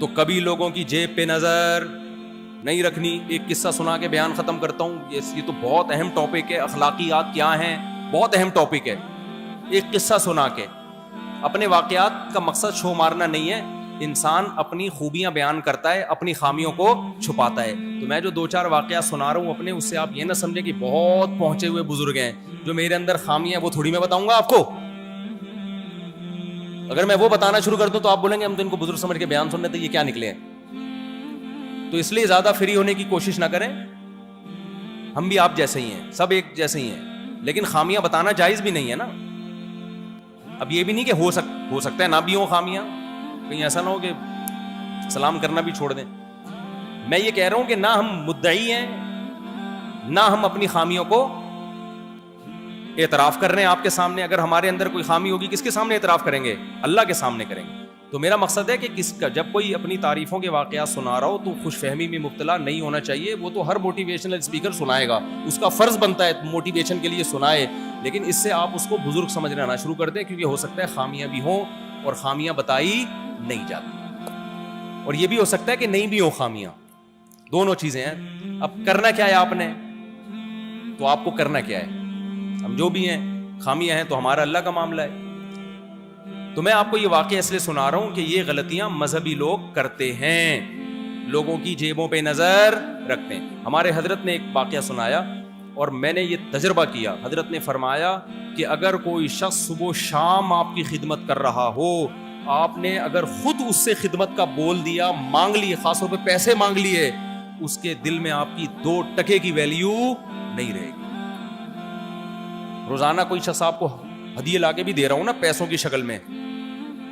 تو کبھی لوگوں کی جیب پہ نظر نہیں رکھنی. ایک قصہ سنا کے بیان ختم کرتا ہوں. یہ تو بہت اہم ٹاپک ہے, اخلاقیات کیا ہیں, بہت اہم ٹاپک ہے. ایک قصہ سنا کے, اپنے واقعات کا مقصد شو مارنا نہیں ہے, انسان اپنی خوبیاں بیان کرتا ہے, اپنی خامیوں کو چھپاتا ہے. تو میں جو 2-4 واقعات سنا رہا ہوں اپنے, اس سے آپ یہ نہ سمجھیں کہ بہت پہنچے ہوئے بزرگ ہیں. جو میرے اندر خامیاں وہ تھوڑی میں بتاؤں گا آپ کو. اگر میں وہ بتانا شروع کر دوں تو آپ بولیں گے ہم تو ان کو بزرگ سمجھ کے بیان سن رہے تھے, یہ کیا نکلے ہیں. تو اس لیے زیادہ فری ہونے کی کوشش نہ کریں. ہم بھی آپ جیسے ہی ہیں, سب ایک جیسے ہی ہیں, لیکن خامیاں بتانا جائز بھی نہیں ہے نا. اب یہ بھی نہیں کہ ہو سکتا ہے نہ بھی ہو خامیاں, کہیں ایسا نہ ہو کہ سلام کرنا بھی چھوڑ دیں. میں یہ کہہ رہا ہوں کہ نہ ہم مدعی ہیں, نہ ہم اپنی خامیوں کو اعتراف کر رہے ہیں آپ کے سامنے. اگر ہمارے اندر کوئی خامی ہوگی کس کے سامنے اعتراف کریں گے؟ اللہ کے سامنے کریں گے. تو میرا مقصد ہے کہ جب کوئی اپنی تعریفوں کے واقعات سنا رہا ہو تو خوش فہمی میں مبتلا نہیں ہونا چاہیے. وہ تو ہر موٹیویشنل اسپیکر سنائے گا, اس کا فرض بنتا ہے موٹیویشن کے لیے سنائے, لیکن اس سے آپ اس کو بزرگ سمجھنا نہ شروع کر دیں, کیونکہ ہو سکتا ہے خامیاں بھی ہوں اور خامیاں بتائی نہیں جاتی, اور یہ بھی ہو سکتا ہے کہ نہیں بھی ہو خامیاں. دونوں چیزیں ہیں. اب کرنا کیا ہے آپ نے, تو آپ کو کرنا کیا ہے. ہم جو بھی ہیں خامیاں ہیں تو ہمارا اللہ کا معاملہ ہے. تو میں آپ کو یہ واقعہ اس لیے سنا رہا ہوں کہ یہ غلطیاں مذہبی لوگ کرتے ہیں, لوگوں کی جیبوں پہ نظر رکھتے ہیں. ہمارے حضرت نے ایک واقعہ سنایا اور میں نے یہ تجربہ کیا. حضرت نے فرمایا کہ اگر کوئی شخص صبح و شام آپ کی خدمت کر رہا ہو, آپ نے اگر خود اس سے خدمت کا بول دیا, مانگ لیے, خاص طور پہ پیسے مانگ لیے, اس کے دل میں آپ کی 2 ٹکے کی ویلیو نہیں رہے گی. روزانہ کوئی شخص آپ کو ہدیے لا کے بھی دے رہا ہوں نا پیسوں کی شکل میں,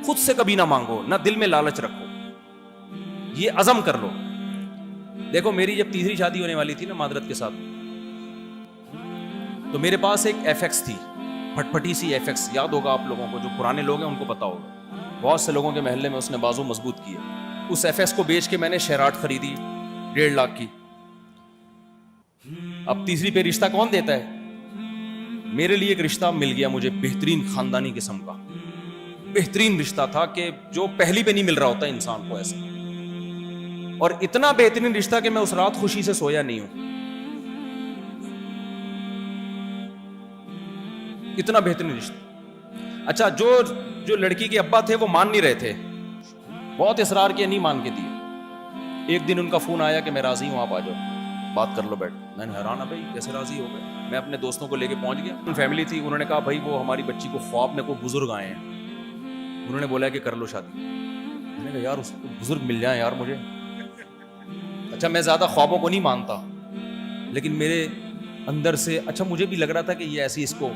خود سے کبھی نہ مانگو, نہ دل میں لالچ رکھو, یہ عزم کر لو. دیکھو میری جب تیسری شادی ہونے والی تھی نا معذرت کے ساتھ, تو میرے پاس ایک ایف ایکس تھی, پھٹ پھٹی سی ایف ایکس. یاد ہوگا آپ لوگوں کو, جو پرانے لوگ ہیں ان کو پتا ہوگا, بہت سے لوگوں کے محلے میں اس نے بازو مضبوط کیے. اس ایف ایکس کو بیچ کے میں نے شیراٹ خریدی 1.5 لاکھ کی. اب تیسری پہ رشتہ کون دیتا ہے؟ میرے لیے ایک رشتہ مل گیا مجھے, بہترین خاندانی قسم کا, بہترین رشتہ تھا کہ جو پہلی پہ نہیں مل رہا ہوتا انسان کو ایسا. اور اتنا بہترین رشتہ کہ میں اس رات خوشی سے سویا نہیں ہوں, اتنا بہترین رشتہ. اچھا جو لڑکی کے ابا تھے وہ مان نہیں رہے تھے, بہت اصرار کیا, نہیں مان کے دیے. ایک دن ان کا فون آیا کہ میں راضی ہوں, آپ آ جاؤ بات کر لو بیٹھ. میں نے حیران, بھائی کیسے راضی ہو گئے؟ میں اپنے دوستوں کو لے کے پہنچ گیا. فیملی تھی, انہوں نے کہا بھائی وہ ہماری بچی کو خواب میں کوئی بزرگ آئے ہیں, انہوں نے بولا کہ کر لو شادی. میں نے کہا یار اس کو بزرگ مل جائیں یار مجھے. اچھا میں زیادہ خوابوں کو نہیں مانتا, لیکن میرے اندر سے اچھا مجھے بھی لگ رہا تھا کہ یہ ایسی اس کو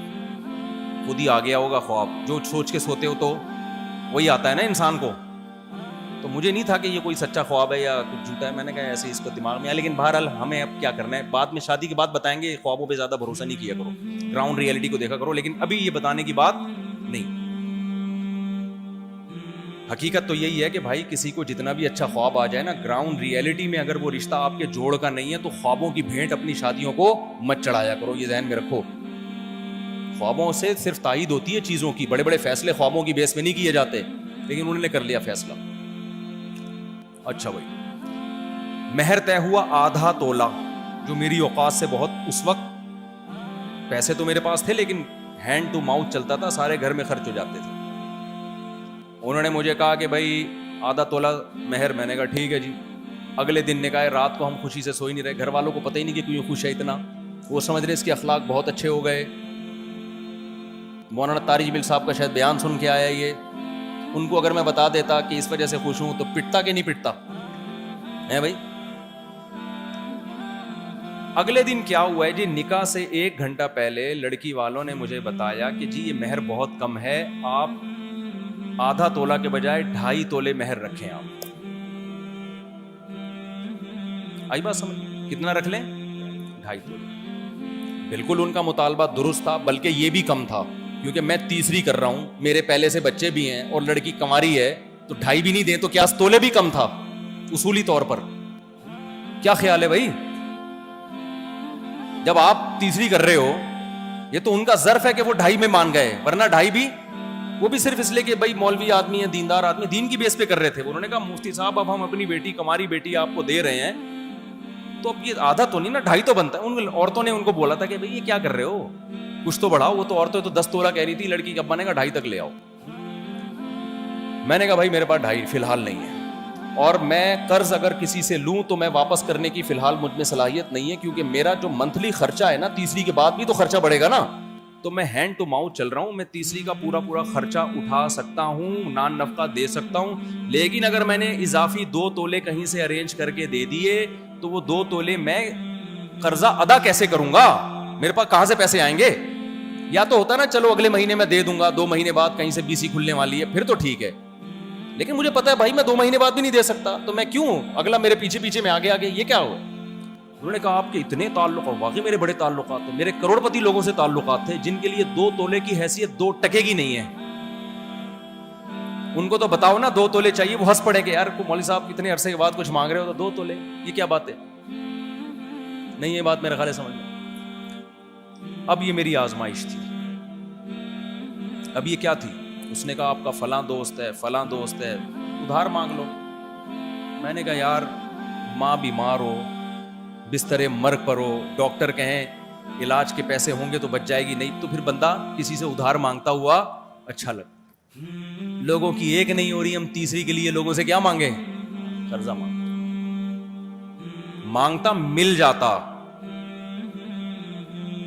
خود ہی آ گیا ہوگا خواب, جو سوچ کے سوتے ہو تو وہی آتا ہے نا انسان کو. تو مجھے نہیں تھا کہ یہ کوئی سچا خواب ہے یا کچھ جھوٹا ہے. میں نے کہا ایسے اس کو دماغ میں آیا, لیکن بہرحال ہمیں اب کیا کرنا ہے, بعد میں شادی کے بعد بتائیں گے. خوابوں پہ زیادہ بھروسہ نہیں کیا کرو, گراؤنڈ ریئلٹی کو دیکھا کرو, لیکن ابھی یہ بتانے کی بات نہیں. حقیقت تو یہی ہے کہ بھائی کسی کو جتنا بھی اچھا خواب آ جائے نا, گراؤنڈ ریئلٹی میں اگر وہ رشتہ آپ کے جوڑ کا نہیں ہے تو خوابوں کی بھیٹ اپنی شادیوں کو مت چڑھایا کرو, یہ ذہن میں رکھو. خوابوں سے صرف تائید ہوتی ہے چیزوں کی, بڑے بڑے فیصلے خوابوں کی بیس پہ نہیں کیے جاتے, لیکن انہوں نے کر لیا فیصلہ. اچھا بھائی, مہر طے ہوا آدھا تولہ, جو میری اوقات سے بہت, اس وقت پیسے تو میرے پاس تھے لیکن ہینڈ ٹو ماؤتھ چلتا تھا, سارے گھر میں خرچ ہو جاتے تھے. انہوں نے مجھے کہا کہ بھائی آدھا تولہ مہر. میں نے کہا ٹھیک ہے جی. اگلے دن نکاح, رات کو ہم خوشی سے سوئی نہیں رہے, گھر والوں کو پتہ ہی نہیں کہ کیوں خوش ہے اتنا. وہ سمجھ رہے اس کے اخلاق بہت اچھے ہو گئے. مولانا طارق جبیل صاحب کا شاید بیان سن کے آیا یہ. ان کو اگر میں بتا دیتا کہ اس وجہ سے خوش ہوں تو پٹتا کہ نہیں پٹتا ہے بھائی. اگلے دن کیا ہوا ہے جی, نکاح سے 1 گھنٹہ پہلے لڑکی والوں نے مجھے بتایا کہ جی یہ مہر بہت کم ہے, آپ آدھا تولہ کے بجائے 2.5 تولے مہر رکھیں. آپ آئی بات سمجھ, کتنا رکھ لیں؟ 2.5 تولے. بالکل ان کا مطالبہ درست تھا, بلکہ یہ بھی کم تھا کیونکہ میں تیسری کر رہا ہوں, میرے پہلے سے بچے بھی ہیں اور لڑکی کنواری ہے, تو 2.5 بھی نہیں دیں تو کیا تولے بھی کم تھا اصولی طور پر. کیا خیال ہے بھائی؟ جب آپ تیسری کر رہے ہو, یہ تو ان کا ظرف ہے کہ وہ 2.5 میں مان گئے, ورنہ 2.5 بھی وہ بھی صرف اس لیے کہ بھائی مولوی آدمی ہے, دیندار آدمی, دین کی بیس پہ کر رہے تھے. انہوں نے کہا مفتی صاحب اب ہم اپنی بیٹی, کماری بیٹی آپ کو دے رہے ہیں, تو اب یہ آدھا تو نہیں نا, 2.5 تو بنتا ہے. ان عورتوں نے ان کو بولا تھا کہ بھائی یہ کیا کر رہے ہو, کچھ تو بڑھاؤ. وہ تو عورتیں تو 10 تولہ کہہ رہی تھی, لڑکی کے ابا نے کہا 2.5 تک لے آؤ. میں نے کہا بھائی میرے پاس 2.5 فی الحال نہیں ہے, اور میں قرض اگر کسی سے لوں تو میں واپس کرنے کی فی الحال مجھ میں صلاحیت نہیں ہے, کیونکہ میرا جو منتھلی خرچہ ہے نا, تیسری کے بعد بھی تو خرچہ بڑھے گا نا, تو میں ہینڈ ٹو ماؤتھ چل رہا ہوں. میں تیسری کا پورا خرچہ اٹھا سکتا ہوں, نان نفقہ دے سکتا ہوں, لیکن اگر میں نے اضافی 2 تولے کہیں سے ارینج کر کے دے دیے تو وہ 2 تولے میں قرضہ ادا کیسے کروں گا, میرے پاس کہاں سے پیسے آئیں گے. یا تو ہوتا نا چلو اگلے مہینے میں دے دوں گا, 2 مہینے بعد کہیں سے BC کھلنے والی ہے, پھر تو ٹھیک ہے, لیکن مجھے پتا ہے بھائی میں 2 مہینے بعد بھی نہیں دے سکتا, تو میں کیوں اگلا میرے پیچھے میں آگے یہ کیا ہوا. انہوں نے کہا آپ کے اتنے تعلقات, واقعی میرے بڑے تعلقات تھے, میرے کروڑ پتی لوگوں سے تعلقات تھے جن کے لیے 2 تولے کی حیثیت 2 ٹکے کی نہیں ہے. ان کو تو بتاؤ نا 2 تولے چاہیے, وہ ہنس پڑے کہ یار مولوی صاحب اتنے عرصے کے بعد کچھ مانگ رہے ہو تو 2 تولے, یہ کیا بات ہے. نہیں یہ بات میرے خیال ہے سمجھ میں. اب یہ میری آزمائش تھی. اب یہ کیا تھی, اس نے کہا آپ کا فلاں دوست ہے, فلاں دوست ہے, ادھار مانگ لو. میں نے کہا یار ماں بیمار ہو, بستر مرگ پر ہو, ڈاکٹر کہیں علاج کے پیسے ہوں گے تو بچ جائے گی, نہیں تو پھر بندہ کسی سے ادھار مانگتا ہوا اچھا لگتا. لوگوں کی ایک نہیں ہو رہی, ہم تیسری کے لیے لوگوں سے کیا مانگے, قرضہ مانگتا مل جاتا.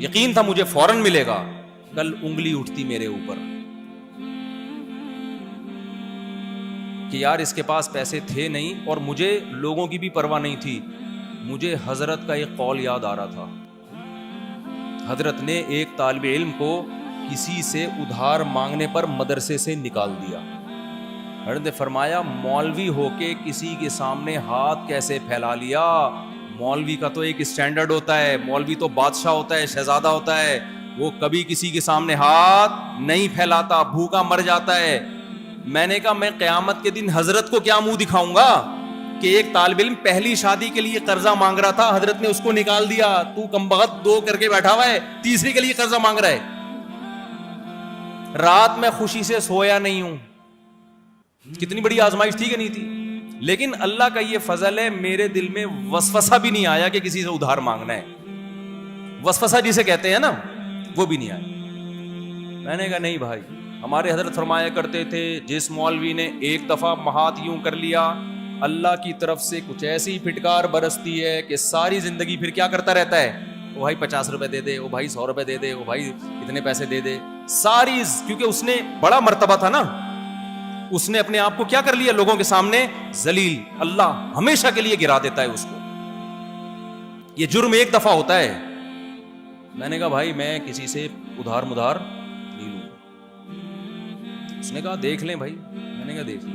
یقین تھا مجھے فوراً ملے گا, کل انگلی اٹھتی میرے اوپر کہ یار اس کے پاس پیسے تھے نہیں, اور مجھے لوگوں کی بھی پرواہ نہیں تھی. مجھے حضرت کا ایک قول یاد آ رہا تھا. حضرت نے ایک طالب علم کو کسی سے ادھار مانگنے پر مدرسے سے نکال دیا. حضرت نے فرمایا مولوی ہو کے کسی کے سامنے ہاتھ کیسے پھیلا لیا. مولوی کا تو ایک اسٹینڈرڈ ہوتا ہے, مولوی تو بادشاہ ہوتا ہے, شہزادہ ہوتا ہے, وہ کبھی کسی کے سامنے ہاتھ نہیں پھیلاتا, بھوکا مر جاتا ہے. میں نے کہا میں قیامت کے دن حضرت کو کیا منہ دکھاؤں گا کہ ایک طالب علم پہلی شادی کے لیے قرضہ مانگ رہا تھا, حضرت نے اس کو نکال دیا, تو کمبخت 2 کر کے بیٹھا ہوا ہے, تیسری کے لیے قرضہ مانگ رہا ہے. رات میں خوشی سے سویا نہیں ہوں. کتنی بڑی آزمائش تھی کہ نہیں تھی. لیکن اللہ کا یہ فضل ہے, میرے دل میں وسوسہ بھی نہیں آیا کہ کسی سے ادھار مانگنا ہے. وسوسہ جسے کہتے ہیں نا, وہ بھی نہیں آیا. میں نے کہا نہیں بھائی, ہمارے حضرت فرمایا کرتے تھے جس مولوی نے ایک دفعہ ہاتھ یوں کر لیا, اللہ کی طرف سے کچھ ایسی پھٹکار برستی ہے کہ ساری زندگی پھر کیا کرتا رہتا ہے, او بھائی 50 روپے دے دے, او بھائی 100 روپے دے دے, او بھائی اتنے پیسے دے دے. ساری, کیونکہ اس نے بڑا مرتبہ تھا نا, اس نے اپنے آپ کو کیا کر لیا لوگوں کے سامنے ذلیل. اللہ ہمیشہ کے لیے گرا دیتا ہے اس کو. یہ جرم ایک دفعہ ہوتا ہے. میں نے کہا بھائی میں کسی سے ادھار مدھار نہیں لوں. اس نے کہا دیکھ لیں بھائی. میں نے کہا دیکھ لیں.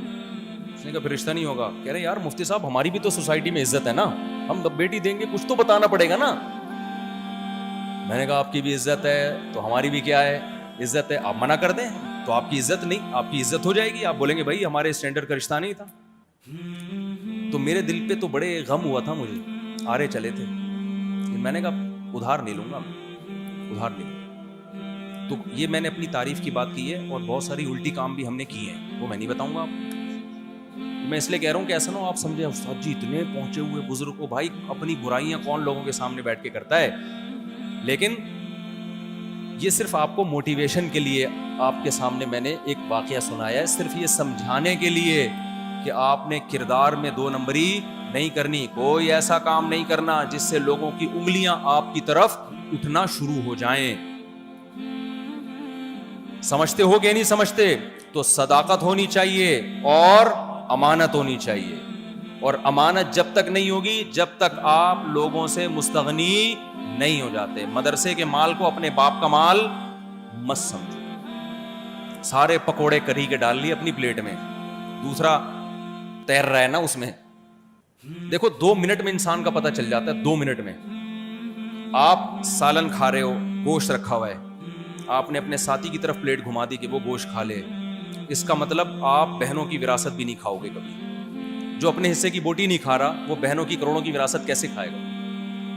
اس نے کہا پھر رشتہ نہیں ہوگا. کہہ رہے یار مفتی صاحب ہماری بھی تو سوسائٹی میں عزت ہے نا, ہم بیٹی دیں گے کچھ تو بتانا پڑے گا نا. میں نے کہا آپ کی بھی عزت ہے تو ہماری بھی کیا ہے, عزت ہے. آپ منع کر دیں تو آپ کی عزت نہیں, آپ کی عزت ہو جائے گی. آپ بولیں گے بھائی ہمارے اسٹینڈرڈ کا رشتہ نہیں تھا. تو میرے دل پہ تو بڑے غم ہوا تھا مجھے, آرے چلے تھے. میں نے کہا ادھار نہیں لوں گا, ادھار نہیں. تو یہ میں نے اپنی تعریف کی بات کی ہے, اور بہت ساری الٹی کام بھی ہم نے کی ہیں, وہ میں نہیں بتاؤں گا آپ. میں اس لیے کہہ رہا ہوں کہ ایسا نہ ہو آپ سمجھیں استاد جی اتنے پہنچے ہوئے بزرگ کو, بھائی اپنی برائیاں کون لوگوں کے سامنے بیٹھ کے کرتا ہے. لیکن یہ صرف آپ کو موٹیویشن کے لیے آپ کے سامنے میں نے ایک واقعہ سنایا ہے, صرف یہ سمجھانے کے لیے کہ آپ نے کردار میں 2 نمبری نہیں کرنی. کوئی ایسا کام نہیں کرنا جس سے لوگوں کی انگلیاں آپ کی طرف اٹھنا شروع ہو جائیں. سمجھتے ہو کہ نہیں سمجھتے؟ تو صداقت ہونی چاہیے اور امانت ہونی چاہیے. اور امانت جب تک نہیں ہوگی جب تک آپ لوگوں سے مستغنی نہیں ہو جاتے. مدرسے کے مال کو اپنے باپ کا مال مت سمجھو. سارے پکوڑے کری کے ڈال لیے اپنی پلیٹ میں, دوسرا تیر رہا ہے نا اس میں. دیکھو 2 منٹ میں انسان کا پتہ چل جاتا ہے. 2 منٹ میں آپ سالن کھا رہے ہو, گوشت رکھا ہوا ہے, آپ نے اپنے ساتھی کی طرف پلیٹ گھما دی کہ وہ گوشت کھا لے, اس کا مطلب آپ بہنوں کی وراثت بھی نہیں کھاؤ گے کبھی. جو اپنے حصے کی بوٹی نہیں کھا رہا وہ بہنوں کی کروڑوں کی وراثت کیسے کھائے گا؟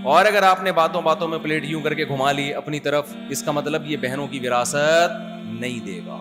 اور اگر آپ نے باتوں باتوں میں پلیٹ یوں کر کے گھما لی اپنی طرف, اس کا مطلب یہ بہنوں کی وراثت نہیں دے گا.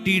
T.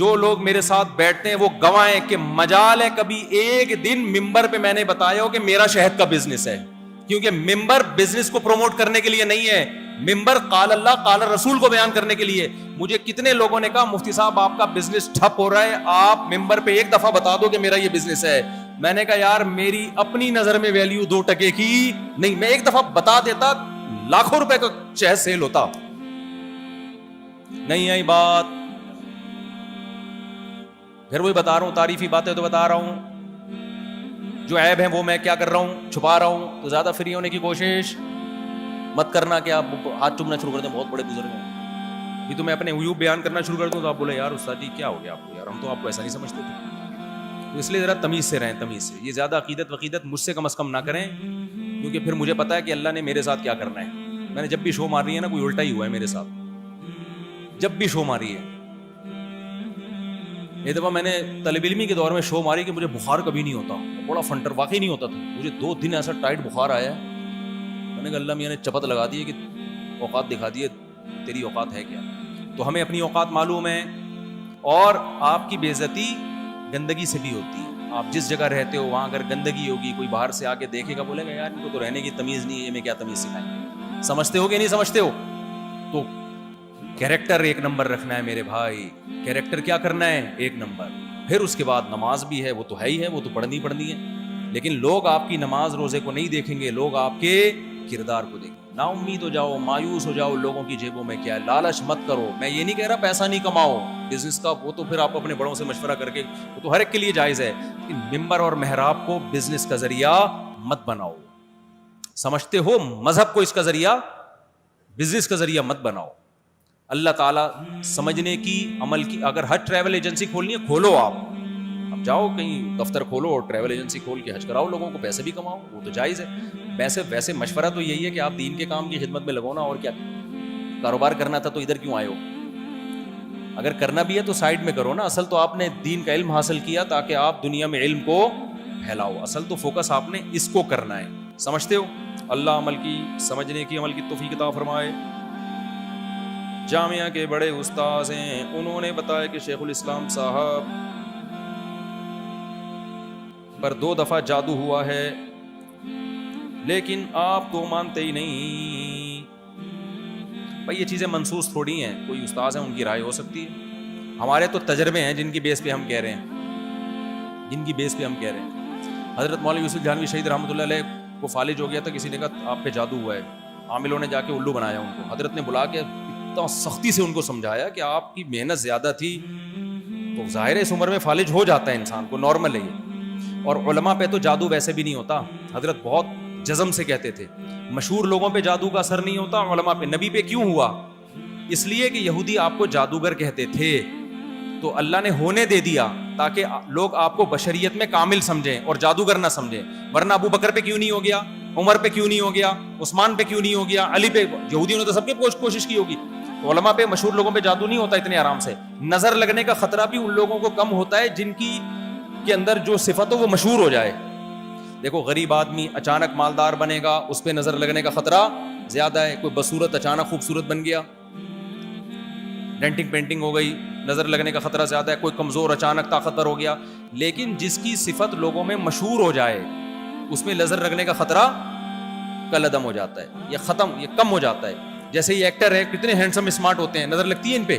جو لوگ میرے ساتھ بیٹھتے ہیں وہ گواہیں کہ مجال ہے کبھی ایک دن ممبر پہ میں نے بتایا ہو کہ میرا شہد کا بزنس ہے. کیونکہ ممبر بزنس کو پروموٹ کرنے کے لیے نہیں ہے, ممبر قال اللہ قال رسول کو بیان کرنے کے لیے. مجھے کتنے لوگوں نے کہا مفتی صاحب آپ کا بزنس ٹھپ ہو رہا ہے, آپ ممبر پہ ایک دفعہ بتا دو کہ میرا یہ بزنس ہے. میں نے کہا یار میری اپنی نظر میں ویلیو 2 ٹکے کی نہیں, میں ایک دفعہ بتا دیتا لاکھوں روپے کا شہد سیل ہوتا. نہیں آئی بات, پھر وہی بتا رہا ہوں, تعریفی باتیں تو بتا رہا ہوں, جو عیب ہیں وہ میں کیا کر رہا ہوں, چھپا رہا ہوں. تو زیادہ فری ہونے کی کوشش مت کرنا کہ آپ ہاتھ چومنا شروع کر دیں, بہت بڑے بزرگ ہیں. ابھی تو میں اپنے عیوب بیان کرنا شروع کر دوں تو آپ بولے یار استاد جی کیا ہو گیا آپ کو, یار ہم تو آپ کو ایسا نہیں سمجھتے تھے. تو اس لیے ذرا تمیز سے رہیں, تمیز سے. یہ زیادہ عقیدت وقیدت مجھ سے کم از کم نہ کریں, کیونکہ پھر مجھے پتا ہے کہ اللہ نے میرے ساتھ کیا کرنا ہے. میں نے جب بھی شو ماری ہے نا کوئی الٹا ہی ہوا ہے میرے ساتھ, جب بھی شو ماری ہے. ایک دفعہ میں نے طالب علمی کے دور میں شو ماری کہ مجھے بخار کبھی نہیں ہوتا, بڑا فنٹر واقعی نہیں ہوتا تھا. مجھے 2 دن ایسا ٹائٹ بخار آیا, میں نے کہا اللہ میاں نے چپت لگا دی کہ اوقات دکھا دیے, تیری اوقات ہے کیا. تو ہمیں اپنی اوقات معلوم ہے, اور آپ کی بے عزتی گندگی سے بھی ہوتی ہے. آپ جس جگہ رہتے ہو وہاں اگر گندگی ہوگی, کوئی باہر سے آ کے دیکھے گا بولے گا یار ان کو تو رہنے کی تمیز نہیں ہے, یہ میں کیا تمیز سکھائیں. سمجھتے ہو کہ نہیں سمجھتے ہو؟ تو کیریکٹر 1 نمبر رکھنا ہے میرے بھائی, کیریکٹر کیا کرنا ہے 1 نمبر. پھر اس کے بعد نماز بھی ہے, وہ تو ہے ہی ہے, وہ تو پڑھنی ہے. لیکن لوگ آپ کی نماز روزے کو نہیں دیکھیں گے, لوگ آپ کے کردار کو دیکھیں. نا امید ہو جاؤ, مایوس ہو جاؤ, لوگوں کی جیبوں میں کیا ہے, لالچ مت کرو. میں یہ نہیں کہہ رہا پیسہ نہیں کماؤ بزنس کا, وہ تو پھر آپ اپنے بڑوں سے مشورہ کر کے, وہ تو ہر ایک کے لیے جائز ہے. لیکن ممبر اور محراب کو بزنس کا ذریعہ مت بناؤ. سمجھتے ہو مذہب کو اس کا ذریعہ, بزنس کا ذریعہ مت بناؤ. اللہ تعالیٰ سمجھنے کی, عمل کی. اگر حج ٹریول ایجنسی کھولنی ہے کھولو, آپ اب جاؤ کہیں دفتر کھولو اور ٹریول ایجنسی کھول کے حج کراؤ, لوگوں کو پیسے بھی کماؤ, وہ تو جائز ہے. ویسے مشورہ تو یہی ہے کہ آپ دین کے کام کی خدمت میں لگو نا, اور کیا کاروبار کرنا تھا تو ادھر کیوں آئے ہو؟ اگر کرنا بھی ہے تو سائڈ میں کرو نا. اصل تو آپ نے دین کا علم حاصل کیا تاکہ آپ دنیا میں علم کو پھیلاؤ. اصل تو فوکس آپ نے اس کو کرنا ہے. سمجھتے ہو؟ اللہ عمل کی, سمجھنے کی, عمل کی توفیق عطا فرمائے. جامعہ کے بڑے استاذ ہیں, انہوں نے بتایا کہ شیخ الاسلام صاحب پر 2 دفعہ جادو ہوا ہے, لیکن آپ تو مانتے ہی نہیں. بھائی یہ چیزیں منسوس تھوڑی ہیں, کوئی استاذ ہیں ان کی رائے ہو سکتی ہے, ہمارے تو تجربے ہیں جن کی بیس پہ ہم کہہ رہے ہیں, حضرت مولانا یوسف جہانوی شہید رحمۃ اللہ علیہ کو فالج ہو گیا تھا, کسی نے کہا آپ پہ جادو ہوا ہے. عاملوں نے جا کے الو بنایا ان کو, حضرت نے بلا کے اتنا سختی سے ان کو سمجھایا کہ آپ کی محنت زیادہ تھی, تو ظاہر ہے اس عمر میں فالج ہو جاتا ہے انسان کو, نارمل ہے یہ. اور علماء پہ تو جادو ویسے بھی نہیں ہوتا, حضرت بہت جزم سے کہتے تھے. مشہور لوگوں پہ جادو کا اثر نہیں ہوتا, علماء پہ. نبی پہ کیوں ہوا؟ اس لیے کہ یہودی آپ کو جادوگر کہتے تھے, تو اللہ نے ہونے دے دیا تاکہ لوگ آپ کو بشریت میں کامل سمجھیں اور جادوگر نہ سمجھیں. ورنہ ابو بکر پہ کیوں نہیں ہو گیا, عمر پہ کیوں نہیں ہو گیا, عثمان پہ کیوں نہیں ہو گیا, علی پہ؟ یہودیوں نے تو سب کی کوشش کی ہوگی. تو علماء پہ, مشہور لوگوں پہ جادو نہیں ہوتا اتنے آرام سے. نظر لگنے کا خطرہ بھی ان لوگوں کو کم ہوتا ہے جن کی کے اندر جو صفت ہو وہ مشہور ہو جائے. دیکھو غریب آدمی اچانک مالدار بنے گا, اس پہ نظر لگنے کا خطرہ زیادہ ہے. کوئی بصورت اچانک خوبصورت بن گیا, ڈینٹنگ پینٹنگ ہو گئی, نظر لگنے کا خطرہ زیادہ ہے. کوئی کمزور اچانک طاقتور ہو گیا. لیکن جس کی صفت لوگوں میں مشہور ہو جائے اس میں نظر لگنے کا خطرہ کل عدم ہو جاتا ہے, یہ کم ہو جاتا ہے. جیسے یہ ایکٹر ہے, کتنے ہینڈسم اسمارٹ ہوتے ہیں, نظر لگتی ہے ان پہ,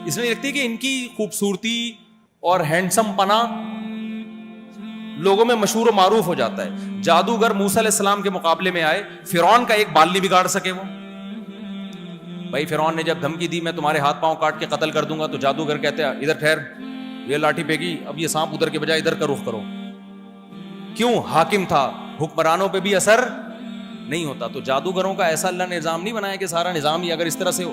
اس میں لگتی ہے کہ ان کی خوبصورتی اور ہینڈسم پنا لوگوں میں مشہور و معروف ہو جاتا ہے. جادوگر موسیٰ علیہ السلام کے مقابلے میں آئے, فرعون کا ایک بال نہیں بگاڑ سکے وہ. بھائی فرعون نے جب دھمکی دی میں تمہارے ہاتھ پاؤں کاٹ کے قتل کر دوں گا, تو جادوگر کہتے ہیں ادھر ٹھہر, یہ لاٹھی پہ گی, اب یہ سانپ ادھر کے بجائے ادھر کا رخ کرو. کیوں؟ حاکم تھا, حکمرانوں پہ بھی اثر نہیں ہوتا. تو جادوگروں کا ایسا اللہ نے نظام نہیں بنایا کہ سارا نظام ہی اگر اس طرح سے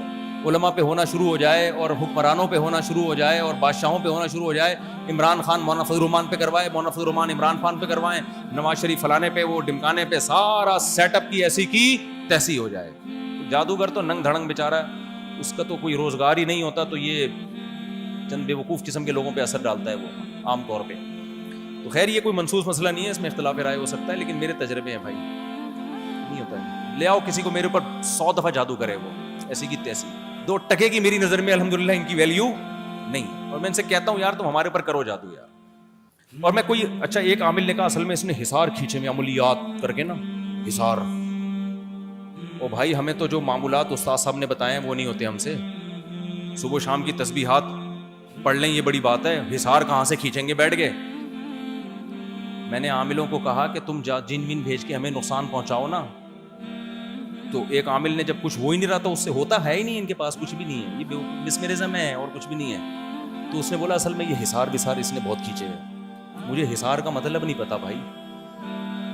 علماء پہ ہونا شروع ہو جائے اور حکمرانوں پہ ہونا شروع ہو جائے اور بادشاہوں پہ ہونا شروع ہو جائے. عمران خان مولانا فضل الرحمان پہ کروائے, مولانا فضل الرحمان عمران خان پہ کروائیں, نواز شریف فلانے پہ, وہ ڈمکانے پہ, سارا سیٹ اپ کی ایسی کی تیسی ہو جائے. جادوگر تو ننگ دھڑنگ بیچارہ, اس کا تو کوئی روزگار ہی نہیں ہوتا, تو یہ چند بے وقوف قسم کے لوگوں پہ اثر ڈالتا ہے وہ عام طور پہ. تو خیر یہ کوئی منسوخ مسئلہ نہیں ہے, اس میں اختلاف رائے ہو سکتا ہے, لیکن میرے تجربے ہیں بھائی, نہیں ہوتا ہے. لے آؤ کسی کو میرے اوپر 100 دفعہ جادو کرے, وہ ایسی کی تیسی, 2 ٹکے کی میری نظر میں الحمدللہ ان کی ویلیو نہیں. اور میں ان سے کہتا ہوں یار تم ہمارے اوپر کرو جادو یار. اور میں کوئی اچھا ایک عامل نے کہا اصل میں اس نے حصار کھینچے میں عملیات کر کے نا حصار. او بھائی ہمیں تو جو معمولات استاد صاحب نے بتائے ہیں وہ نہیں ہوتے ہم سے. صبح شام کی تسبیحات پڑھ لیں یہ بڑی بات ہے, حصار کہاں سے کھینچیں گے بیٹھ کے. میں نے عاملوں کو کہا کہ تم جن ون بھیج کے ہمیں نقصان پہنچاؤ نا. تو ایک عامل نے جب کچھ ہو ہی نہیں رہا تو اس سے ہوتا ہے ہی نہیں, ان کے پاس کچھ بھی نہیں ہے, یہ مسمرزم ہے اور کچھ بھی نہیں ہے. تو اس نے بولا اصل میں یہ حصار بسار اس نے بہت کھینچے ہیں. مجھے حصار کا مطلب نہیں پتا بھائی,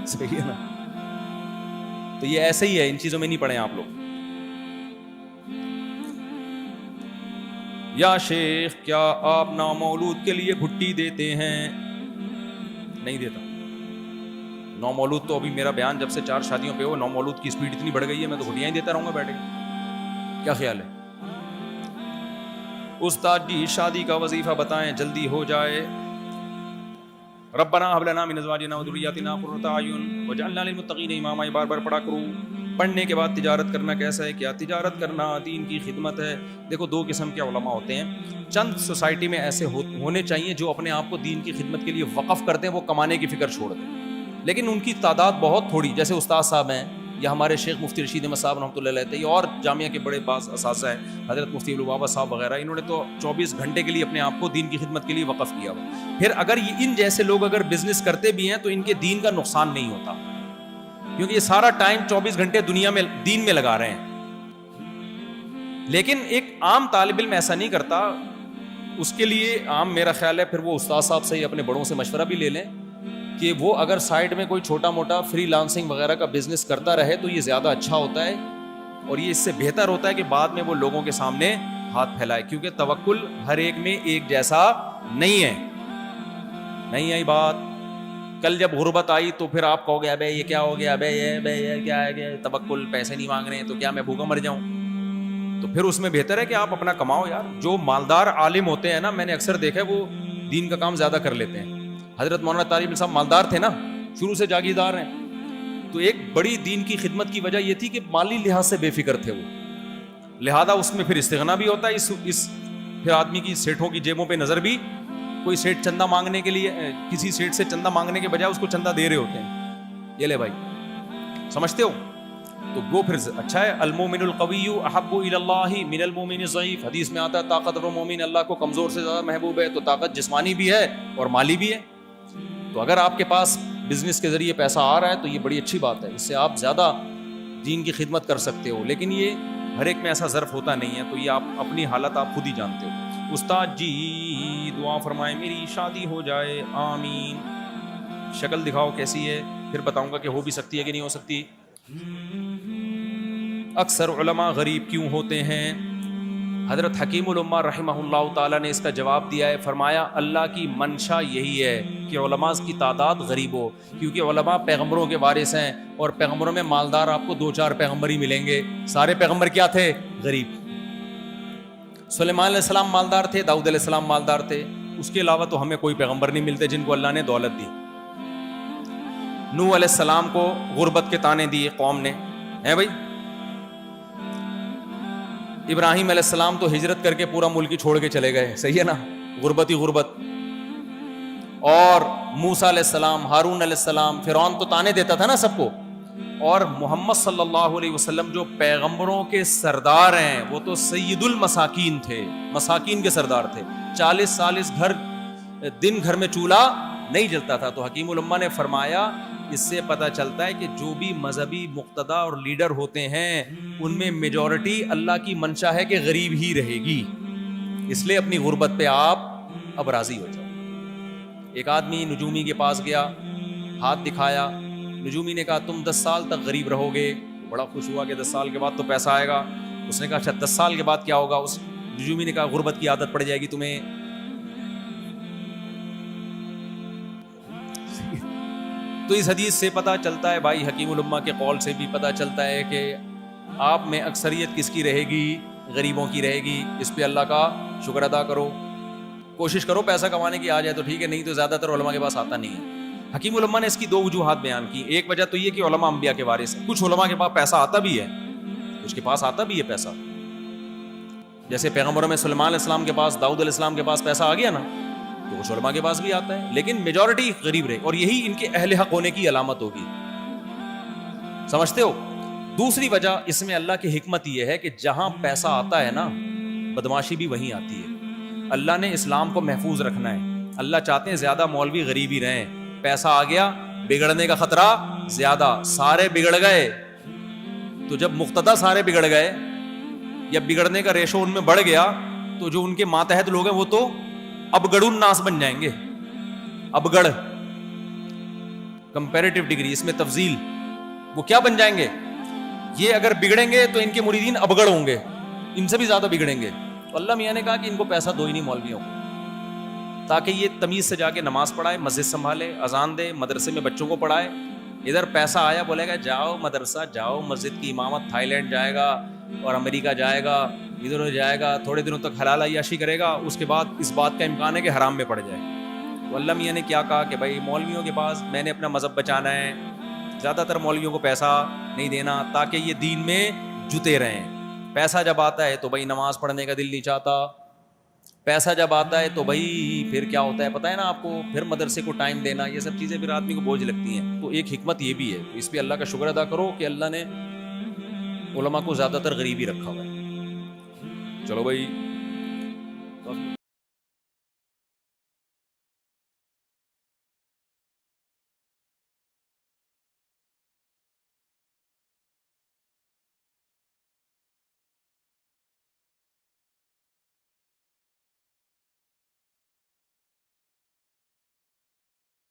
صحیح ہے نا. تو یہ ایسے ہی ہے, ان چیزوں میں نہیں پڑے آپ لوگ. یا شیخ کیا آپ نامولود کے لیے گھٹی دیتے ہیں؟ نہیں دیتا. نامولود تو ابھی میرا بیان جب سے 4 شادیوں پہ ہو, نامولود کی سپیڈ اتنی بڑھ گئی ہے میں تو گھٹیاں ہی دیتا رہوں گا بیٹھ کے. کیا خیال ہے؟ استاد جی شادی کا وظیفہ بتائیں جلدی ہو جائے. ربنا هب لنا من ازواجنا وذرياتنا قرة اعين واجعلنا للمتقين اماما. بار بار پڑھا کرو. پڑھنے کے بعد تجارت کرنا کیسا ہے؟ کیا تجارت کرنا دین کی خدمت ہے؟ دیکھو 2 قسم کے علماء ہوتے ہیں. چند سوسائٹی میں ایسے ہونے چاہیے جو اپنے آپ کو دین کی خدمت کے لیے وقف کرتے ہیں, وہ کمانے کی فکر چھوڑ دیں. لیکن ان کی تعداد بہت تھوڑی, جیسے استاد صاحب ہیں یا ہمارے شیخ مفتی رشید احمد صاحب رحمۃ اللہ علیہ تھے, اور جامعہ کے بڑے بعض اساتذہ ہیں حضرت مفتی ابوالبابا صاحب وغیرہ, انہوں نے تو 24 گھنٹے کے لیے اپنے آپ کو دین کی خدمت کے لیے وقف کیا ہوا. پھر اگر ان جیسے لوگ اگر بزنس کرتے بھی ہیں تو ان کے دین کا نقصان نہیں ہوتا, کیونکہ یہ سارا ٹائم 24 گھنٹے دنیا میں دین میں لگا رہے ہیں. لیکن ایک عام طالب علم ایسا نہیں کرتا. اس کے لیے عام میرا خیال ہے پھر وہ استاد صاحب سے اپنے بڑوں سے مشورہ بھی لے لیں کہ وہ اگر سائڈ میں کوئی چھوٹا موٹا فری لانسنگ وغیرہ کا بزنس کرتا رہے تو یہ زیادہ اچھا ہوتا ہے, اور یہ اس سے بہتر ہوتا ہے کہ بعد میں وہ لوگوں کے سامنے ہاتھ پھیلائے, کیونکہ توکل ہر ایک میں ایک جیسا نہیں ہے. نہیں آئی بات؟ کل جب غربت آئی تو پھر آپ کہو گے ابے یہ کیا ہو گیا, ابے یہ کیا ہے, توکل پیسے نہیں مانگ رہے ہیں تو کیا میں بھوکا مر جاؤں؟ تو پھر اس میں بہتر ہے کہ آپ اپنا کماؤ یار. جو مالدار عالم ہوتے ہیں نا, میں نے اکثر دیکھا ہے وہ دین کا کام زیادہ کر لیتے ہیں. حضرت مولانا طارق صاحب مالدار تھے نا, شروع سے جاگیردار ہیں. تو ایک بڑی دین کی خدمت کی وجہ یہ تھی کہ مالی لحاظ سے بے فکر تھے وہ, لہذا اس میں پھر استغنا بھی ہوتا ہے. اس پھر آدمی کی سیٹھوں کی جیبوں پہ نظر بھی, کوئی سیٹ چندہ مانگنے کے لیے کسی سیٹ سے چندہ مانگنے کے بجائے اس کو چندہ دے رہے ہوتے ہیں, یہ لے بھائی, سمجھتے ہو؟ تو وہ پھر اچھا ہے. المومن القوی احب الی اللہ من المومن الضعیف, حدیث میں آتا ہے طاقتور مومن اللہ کو کمزور سے زیادہ محبوب ہے. تو طاقت جسمانی بھی ہے اور مالی بھی ہے. تو اگر آپ کے پاس بزنس کے ذریعے پیسہ آ رہا ہے تو یہ بڑی اچھی بات ہے, اس سے آپ زیادہ دین کی خدمت کر سکتے ہو. لیکن یہ ہر ایک میں ایسا ظرف ہوتا نہیں ہے, تو یہ آپ اپنی حالت آپ خود ہی جانتے ہو. استاد جی دعا فرمائیں میری شادی ہو جائے, آمین. شکل دکھاؤ کیسی ہے, پھر بتاؤں گا کہ ہو بھی سکتی ہے کہ نہیں ہو سکتی. اکثر علماء غریب کیوں ہوتے ہیں؟ حضرت حکیم الامہ رحمہ اللہ تعالیٰ نے اس کا جواب دیا ہے, فرمایا اللہ کی منشا یہی ہے کہ علماء کی تعداد غریب ہو, کیونکہ علماء پیغمبروں کے وارث ہیں, اور پیغمبروں میں مالدار آپ کو 2-4 پیغمبر ہی ملیں گے. سارے پیغمبر کیا تھے؟ غریب. سلیمان علیہ السلام مالدار تھے, داؤد علیہ السلام مالدار تھے, اس کے علاوہ تو ہمیں کوئی پیغمبر نہیں ملتے جن کو اللہ نے دولت دی. نوح علیہ السلام کو غربت کے طعنے دیے قوم نے, ہیں بھائی. ابراہیم علیہ السلام تو ہجرت کر کے پورا ملک ہی چھوڑ کے چلے گئے, صحیح ہے نا, غربت ہی غربت. اور موسیٰ علیہ السلام, ہارون علیہ السلام, فرعون تو طعنے دیتا تھا نا سب کو. اور محمد صلی اللہ علیہ وسلم جو پیغمبروں کے سردار ہیں وہ تو سید المساکین تھے, مساکین کے سردار تھے. 40 سال اس دن گھر میں چولہا نہیں جلتا تھا. تو حکیم الامہ نے فرمایا اس سے پتہ چلتا ہے کہ جو بھی مذہبی مقتدا اور لیڈر ہوتے ہیں ان میں میجورٹی اللہ کی منشا ہے کہ غریب ہی رہے گی. اس لیے اپنی غربت پہ آپ اب راضی ہو جاؤ. ایک آدمی نجومی کے پاس گیا, ہاتھ دکھایا, نجومی نے کہا تم 10 سال تک غریب رہو گے. بڑا خوش ہوا کہ 10 سال کے بعد تو پیسہ آئے گا. اس نے کہا اچھا 10 سال کے بعد کیا ہوگا؟ اس نجومی نے کہا غربت کی عادت پڑ جائے گی تمہیں. تو اس حدیث سے پتہ چلتا ہے بھائی, حکیم الامہ کے قول سے بھی پتہ چلتا ہے کہ آپ میں اکثریت کس کی رہے گی؟ غریبوں کی رہے گی. اس پہ اللہ کا شکر ادا کرو, کوشش کرو پیسہ کمانے کی, آ جائے تو ٹھیک ہے, نہیں تو زیادہ تر علماء کے پاس آتا نہیں ہے. حکیم علماء نے اس کی 2 وجوہات بیان کی. ایک وجہ تو یہ کہ علماء انبیاء کے وارث ہیں. کچھ علماء کے پاس پیسہ آتا بھی ہے, کچھ کے پاس آتا بھی ہے پیسہ, جیسے پیغمبروں میں سلیمان علیہ السلام کے پاس، داؤد علیہ السلام کے پاس پیسہ آ گیا نا، تو کچھ علماء کے پاس بھی آتا ہے، لیکن میجورٹی غریب رہے، اور یہی ان کے اہل حق ہونے کی علامت ہوگی. سمجھتے ہو؟ دوسری وجہ اس میں اللہ کی حکمت یہ ہے کہ جہاں پیسہ آتا ہے نا، بدماشی بھی وہیں آتی ہے. اللہ نے اسلام کو محفوظ رکھنا ہے. اللہ چاہتے ہیں زیادہ مولوی غریب ہی رہیں. پیسہ آ گیا، بگڑنے کا خطرہ زیادہ، سارے بگڑ گئے. تو جب مقتدا سارے بگڑ گئے یا بگڑنے کا ریشو ان میں بڑھ گیا، تو جو ان کے ماتحت لوگ ہیں وہ تو ابگڑ الناس بن جائیں گے. ابگڑ کمپیریٹیو ڈگری، اس میں تفضیل، وہ کیا بن جائیں گے؟ یہ اگر بگڑیں گے تو ان کے مریدین ابگڑ ہوں گے، ان سے بھی زیادہ بگڑیں گے. تو اللہ میاں نے کہا کہ ان کو پیسہ دو ہی نہیں مولویوں کو، تاکہ یہ تمیز سے جا کے نماز پڑھائے، مسجد سنبھالے، اذان دے، مدرسے میں بچوں کو پڑھائے. ادھر پیسہ آیا، بولے گا جاؤ مدرسہ، جاؤ مسجد کی امامت، تھائی لینڈ جائے گا اور امریکہ جائے گا، ادھر ادھر جائے گا، تھوڑے دنوں تک حلال عیاشی کرے گا، اس کے بعد اس بات کا امکان ہے کہ حرام میں پڑ جائے. تو اللہ میاں نے کیا کہا کہ بھائی مولویوں کے پاس میں نے اپنا مذہب بچانا ہے، زیادہ تر مولویوں کو پیسہ نہیں دینا تاکہ یہ دین میں جتے رہیں. پیسہ جب آتا ہے تو بھائی نماز پڑھنے کا دل نہیں چاہتا، پیسہ جب آتا ہے تو بھائی پھر کیا ہوتا ہے پتہ ہے نا آپ کو، پھر مدرسے کو ٹائم دینا، یہ سب چیزیں پھر آدمی کو بوجھ لگتی ہیں. تو ایک حکمت یہ بھی ہے، تو اس پہ اللہ کا شکر ادا کرو کہ اللہ نے علماء کو زیادہ تر غریب ہی رکھا ہوا ہے. چلو بھائی